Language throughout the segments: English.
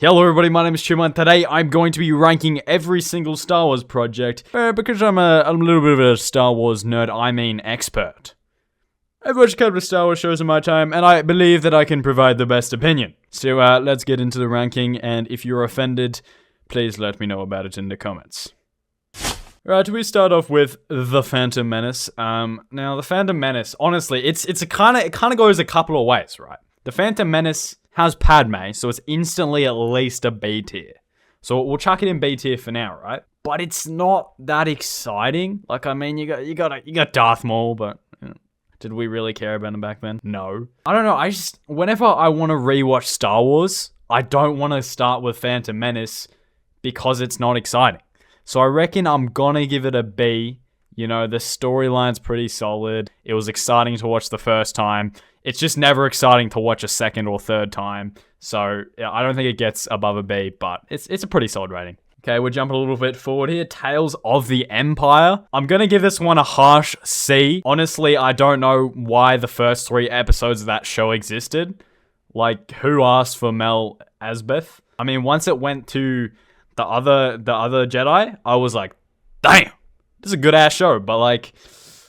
Hello everybody, my name is Chimma, and today I'm going to be ranking every single Star Wars project, because I'm a little bit of a Star Wars nerd, I mean expert. I've watched a couple of Star Wars shows in my time, and I believe that I can provide the best opinion. So let's get into the ranking, and if you're offended, please let me know about it in the comments. Right, we start off with The Phantom Menace. Now, The Phantom Menace, honestly, it kind of goes a couple of ways, right? The Phantom Menace has Padme, so it's instantly at least a B tier. So we'll chuck it in B tier for now, right? But it's not that exciting. Like, I mean, you got Darth Maul, but did we really care about him back then? No. I don't know. Whenever I want to rewatch Star Wars, I don't want to start with Phantom Menace because it's not exciting. So I reckon I'm gonna give it a B. You know, the storyline's pretty solid. It was exciting to watch the first time. It's just never exciting to watch a second or third time. So yeah, I don't think it gets above a B, but it's a pretty solid rating. Okay, we're jumping a little bit forward here. Tales of the Empire. I'm gonna give this one a harsh C. Honestly, I don't know why the first 3 episodes of that show existed. Like, who asked for Mel Asbeth? I mean, once it went to the other Jedi, I was like, damn, this is a good ass show. But like,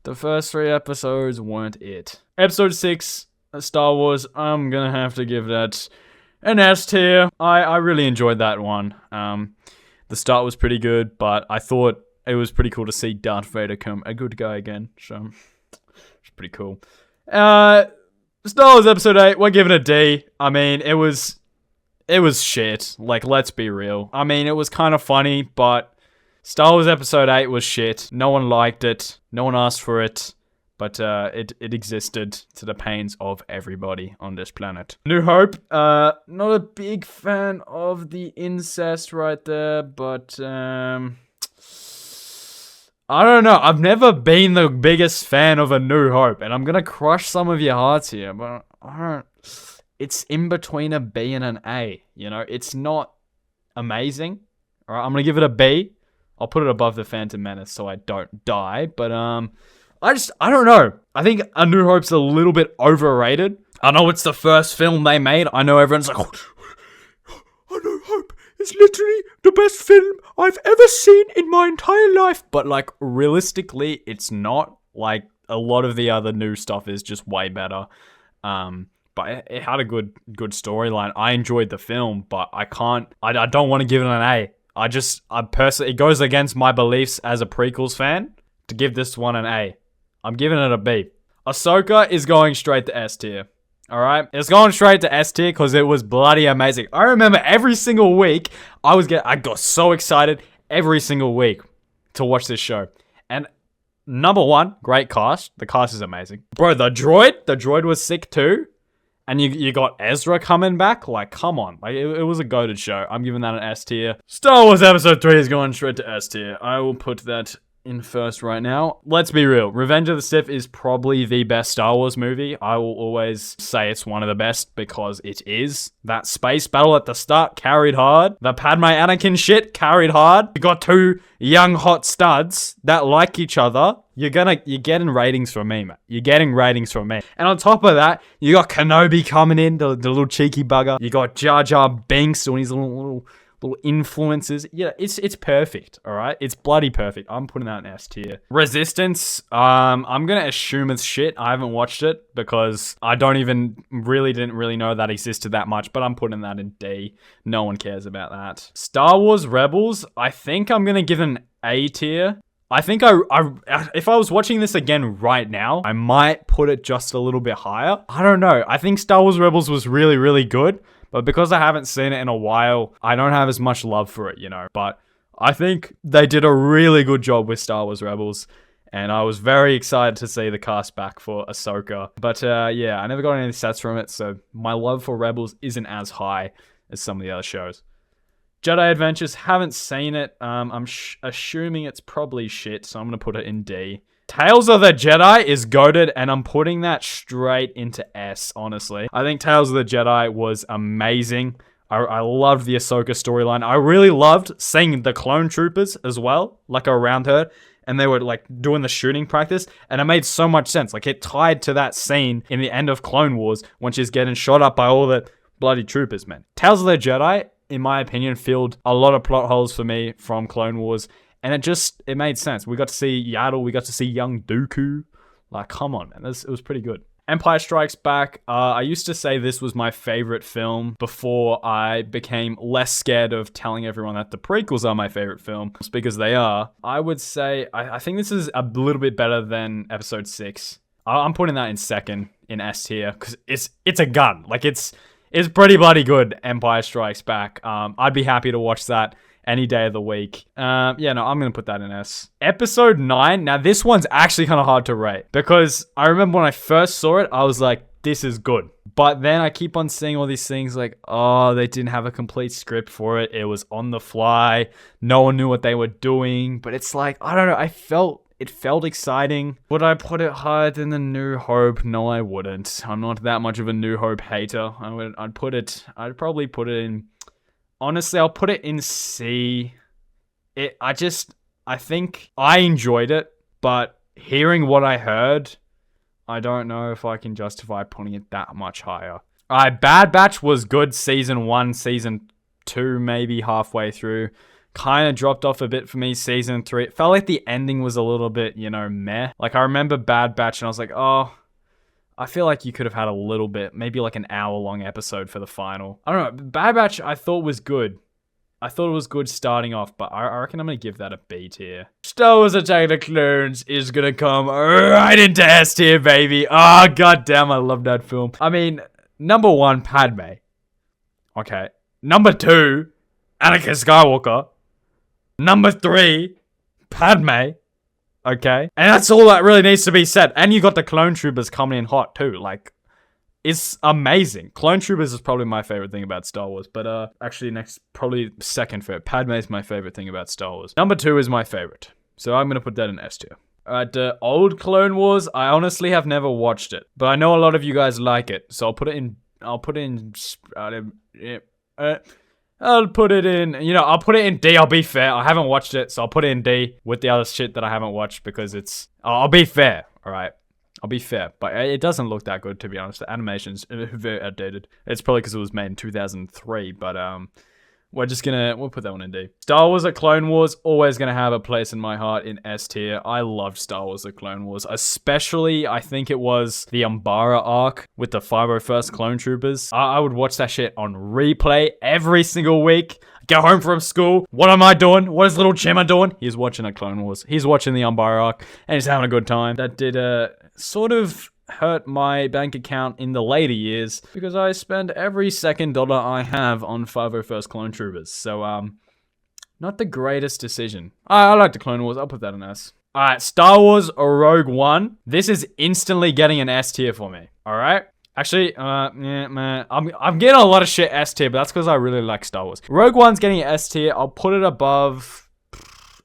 the first 3 episodes weren't it. Episode 6, Star Wars, I'm gonna have to give that an S tier. I really enjoyed that one. The start was pretty good, but I thought it was pretty cool to see Darth Vader come a good guy again. So, it's pretty cool. Star Wars Episode 8, we're giving it a D. I mean, it was shit. Like, let's be real. I mean, it was kind of funny, but Star Wars Episode 8 was shit. No one liked it. No one asked for it. But it existed to the pains of everybody on this planet. New Hope. Not a big fan of the incest right there, but I don't know. I've never been the biggest fan of A New Hope, and I'm gonna crush some of your hearts here, but I don't. It's in between a B and an A. You know, it's not amazing. All right, I'm gonna give it a B. I'll put it above The Phantom Menace so I don't die, but I don't know. I think A New Hope's a little bit overrated. I know it's the first film they made. I know everyone's like, A New Hope is literally the best film I've ever seen in my entire life. But like, realistically, it's not. Like, a lot of the other new stuff is just way better. But it had a good storyline. I enjoyed the film, but I don't want to give it an A. I personally, it goes against my beliefs as a prequels fan to give this one an A. I'm giving it a B. Ahsoka is going straight to S tier. Alright? It's going straight to S tier because it was bloody amazing. I remember every single week, I got so excited every single week to watch this show. And number one, great cast. The cast is amazing. Bro, the droid was sick too. And you got Ezra coming back? Like, come on. Like, it was a goated show. I'm giving that an S tier. Star Wars Episode 3 is going straight to S tier. I will put that in first right now. Let's be real. Revenge of the Sith is probably the best Star Wars movie. I will always say it's one of the best because it is. That space battle at the start carried hard. The Padme Anakin shit carried hard. You got 2 young hot studs that like each other. You're getting ratings from me, man. You're getting ratings from me. And on top of that, you got Kenobi coming in, the little cheeky bugger. You got Jar Jar Binks doing his little influences. Yeah, it's perfect, all right? It's bloody perfect. I'm putting that in S tier. Resistance, I'm gonna assume it's shit. I haven't watched it because I didn't really know that existed that much, but I'm putting that in D. No one cares about that. Star Wars Rebels, I think I'm gonna give an A tier. I think if I was watching this again right now, I might put it just a little bit higher. I don't know. I think Star Wars Rebels was really, really good. But because I haven't seen it in a while, I don't have as much love for it, you know. But I think they did a really good job with Star Wars Rebels. And I was very excited to see the cast back for Ahsoka. But yeah, I never got any stats from it. So my love for Rebels isn't as high as some of the other shows. Jedi Adventures, haven't seen it. I'm assuming it's probably shit. So I'm going to put it in D. Tales of the Jedi is goated, and I'm putting that straight into S, honestly. I think Tales of the Jedi was amazing. I loved the Ahsoka storyline. I really loved seeing the clone troopers as well, like around her. And they were like doing the shooting practice. And it made so much sense. Like, it tied to that scene in the end of Clone Wars when she's getting shot up by all the bloody troopers, man. Tales of the Jedi in my opinion, filled a lot of plot holes for me from Clone Wars. And it made sense. We got to see Yaddle. We got to see young Dooku. Like, come on, man. It was pretty good. Empire Strikes Back. I used to say this was my favorite film before I became less scared of telling everyone that the prequels are my favorite film, because they are. I would say, I think this is a little bit better than Episode 6. I'm putting that in second in S tier, because it's a gun. Like, it's pretty bloody good, Empire Strikes Back. I'd be happy to watch that any day of the week. I'm gonna put that in S. Episode 9, now this one's actually kind of hard to rate, because I remember when I first saw it, I was like, this is good. But then I keep on seeing all these things like, oh, they didn't have a complete script for it. It was on the fly. No one knew what they were doing. But it's like, I don't know, it felt exciting. Would I put it higher than the New Hope? No, I wouldn't. I'm not that much of a New Hope hater. I'd probably put it in, honestly, I'll put it in C. I think I enjoyed it, but hearing what I heard, I don't know if I can justify putting it that much higher. Alright, Bad Batch was good season 1, season 2, maybe halfway through. Kind of dropped off a bit for me season 3. It felt like the ending was a little bit, meh. Like, I remember Bad Batch and I was like, oh, I feel like you could have had a little bit, maybe like an hour-long episode for the final. I don't know. Bad Batch I thought was good. I thought it was good starting off, but I reckon I'm going to give that a B tier. Star Wars Attack of the Clones is going to come right into S tier, baby. Oh, goddamn, I love that film. I mean, number 1, Padme. Okay. Number 2, Anakin Skywalker. Number 3, Padme. Okay. And that's all that really needs to be said. And you got the Clone Troopers coming in hot too. Like, it's amazing. Clone Troopers is probably my favorite thing about Star Wars. But actually probably second favorite. Padme is my favorite thing about Star Wars. Number 2 is my favorite. So I'm going to put that in S tier. The old Clone Wars, I honestly have never watched it. But I know a lot of you guys like it. So I'll put it in D. I'll be fair. I haven't watched it, so I'll put it in D with the other shit that I haven't watched, because I'll be fair, alright? I'll be fair, but it doesn't look that good, to be honest. The animation's very outdated. It's probably because it was made in 2003, but we'll put that one in D. Star Wars: The Clone Wars, always gonna have a place in my heart in S tier. I loved Star Wars: The Clone Wars, especially, I think it was the Umbara arc with the 501st Clone Troopers. I would watch that shit on replay every single week. Go home from school. What am I doing? What is little Chimma doing? He's watching a Clone Wars. He's watching the Umbara arc, and he's having a good time. That did sort of hurt my bank account in the later years, because I spend every second dollar I have on 501st Clone Troopers. So, not the greatest decision. I like the Clone Wars. I'll put that in S. Alright, Star Wars Rogue One. This is instantly getting an S tier for me. Alright? Actually, man, I'm getting a lot of shit S tier, but that's because I really like Star Wars. Rogue One's getting an S tier. I'll put it above.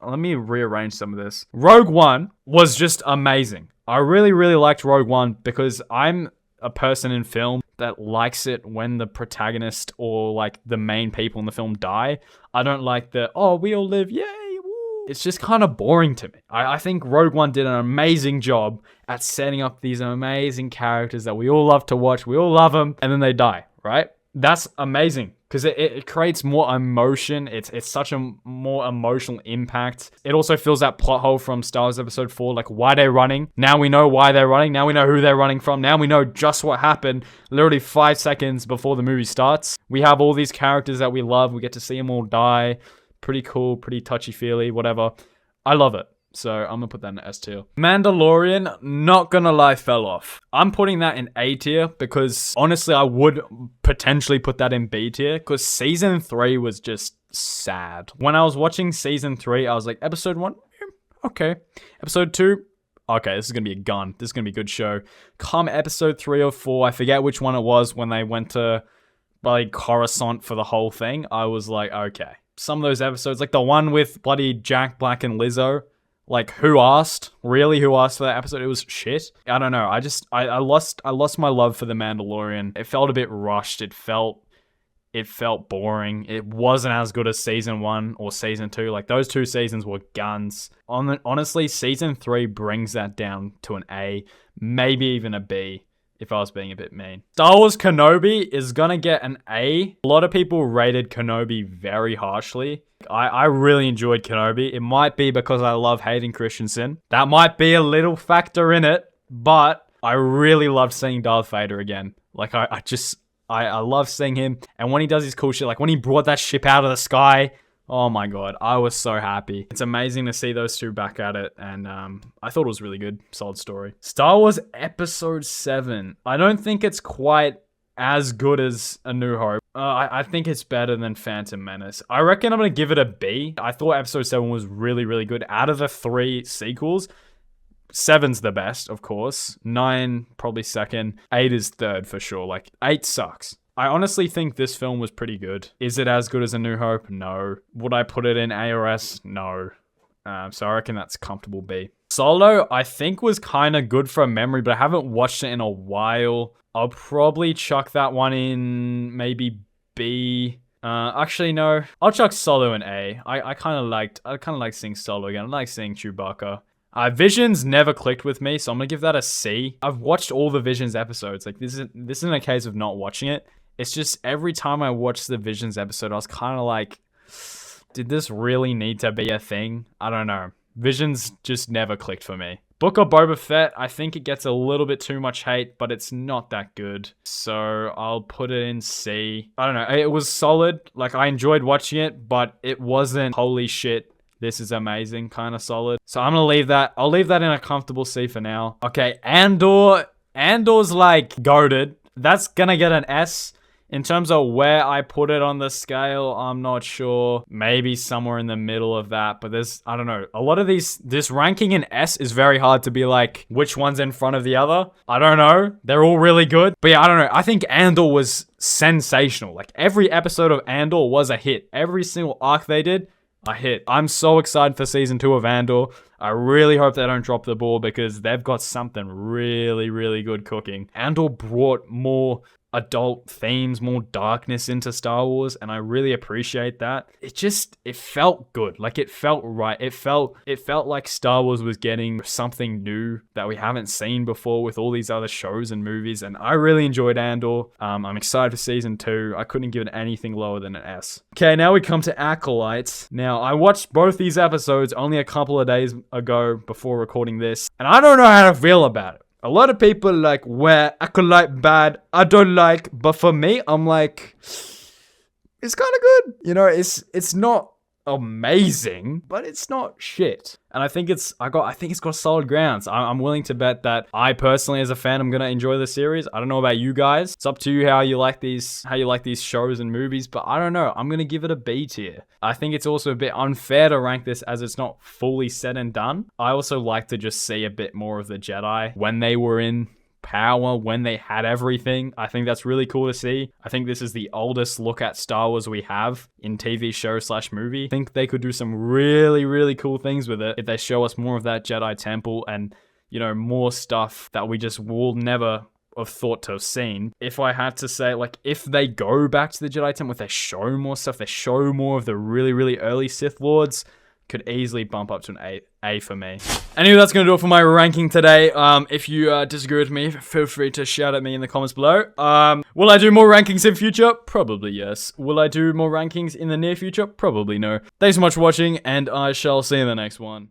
Let me rearrange some of this. Rogue One was just amazing. I really, really liked Rogue One, because I'm a person in film that likes it when the protagonist or like the main people in the film die. I don't like we all live, yay, woo. It's just kind of boring to me. I think Rogue One did an amazing job at setting up these amazing characters that we all love to watch. We all love them, and then they die, right? That's amazing, because it creates more emotion. It's such a more emotional impact. It also fills that plot hole from Star Wars Episode 4, like why they're running. Now we know why they're running. Now we know who they're running from. Now we know just what happened literally 5 seconds before the movie starts. We have all these characters that we love. We get to see them all die. Pretty cool, pretty touchy-feely, whatever. I love it. So I'm going to put that in S tier. Mandalorian, not going to lie, fell off. I'm putting that in A tier, because honestly, I would potentially put that in B tier, because season 3 was just sad. When I was watching season 3, I was like, episode 1, okay. Episode 2, okay, this is going to be a gun. This is going to be a good show. Come episode 3 or 4, I forget which one it was, when they went to like Coruscant for the whole thing, I was like, okay. Some of those episodes, like the one with bloody Jack Black and Lizzo, like, who asked? Really, who asked for that episode? It was shit. I don't know. I lost my love for The Mandalorian. It felt a bit rushed. It felt boring. It wasn't as good as season 1 or season 2. Like, those 2 seasons were guns. Honestly, season 3 brings that down to an A, maybe even a B. if I was being a bit mean. Star Wars Kenobi is gonna get an A. A lot of people rated Kenobi very harshly. I really enjoyed Kenobi. It might be because I love Hayden Christensen. That might be a little factor in it, but I really loved seeing Darth Vader again. Like, I love seeing him. And when he does his cool shit, like when he brought that ship out of the sky, oh my god, I was so happy. It's amazing to see those two back at it, and I thought it was really good. Solid story. Star Wars Episode 7. I don't think it's quite as good as A New Hope. I think it's better than Phantom Menace. I reckon I'm going to give it a B. I thought Episode 7 was really, really good. Out of the 3 sequels, 7's the best, of course. 9, probably second. 8 is third for sure. Like, 8 sucks. I honestly think this film was pretty good. Is it as good as A New Hope? No. Would I put it in A or S? No. So I reckon that's comfortable B. Solo, I think, was kind of good from memory, but I haven't watched it in a while. I'll probably chuck that one in maybe B. Actually, no. I'll chuck Solo in A. I kind of liked seeing Solo again. I like seeing Chewbacca. Visions never clicked with me, so I'm gonna give that a C. I've watched all the Visions episodes. Like, this isn't a case of not watching it. It's just every time I watched the Visions episode, I was kind of like, did this really need to be a thing? I don't know. Visions just never clicked for me. Book of Boba Fett, I think it gets a little bit too much hate, but it's not that good. So I'll put it in C. I don't know. It was solid. Like, I enjoyed watching it, but it wasn't holy shit, this is amazing kind of solid. So I'm going to leave that. I'll leave that in a comfortable C for now. Okay, Andor. Andor's like goated. That's going to get an S. In terms of where I put it on the scale, I'm not sure. Maybe somewhere in the middle of that. But I don't know. A lot of this ranking in S is very hard to be like, which one's in front of the other? I don't know. They're all really good. But yeah, I don't know. I think Andor was sensational. Like, every episode of Andor was a hit. Every single arc they did, a hit. I'm so excited for season 2 of Andor. I really hope they don't drop the ball because they've got something really, really good cooking. Andor brought more adult themes, more darkness into Star Wars, and I really appreciate that. It felt good. Like, it felt right. It felt like Star Wars was getting something new that we haven't seen before with all these other shows and movies, and I really enjoyed Andor. I'm excited for season 2. I couldn't give it anything lower than an S. Okay, now we come to Acolyte. Now, I watched both these episodes only a couple of days ago before recording this, and I don't know how to feel about it. A lot of people like, where Acolyte bad, I don't like, but for me, I'm like, it's kind of good. You know, it's not amazing, but it's not shit. And I think it's got solid grounds. I'm willing to bet that I personally, as a fan, I'm gonna enjoy the series. I don't know about you guys. It's up to you how you like these shows and movies, but I don't know. I'm gonna give it a B tier. I think it's also a bit unfair to rank this as it's not fully said and done. I also like to just see a bit more of the Jedi when they were in power, when they had everything. I think that's really cool to see. I think this is the oldest look at Star Wars we have in TV show / movie. I think they could do some really, really cool things with it if they show us more of that Jedi temple and, you know, more stuff that we just will never have thought to have seen. If I had to say, like, if they go back to the Jedi temple, if they show more stuff, they show more of the really, really early Sith Lords, could easily bump up to an A for me. Anyway, that's going to do it for my ranking today. If you disagree with me, feel free to shout at me in the comments below. Will I do more rankings in future? Probably yes. Will I do more rankings in the near future? Probably no. Thanks so much for watching, and I shall see you in the next one.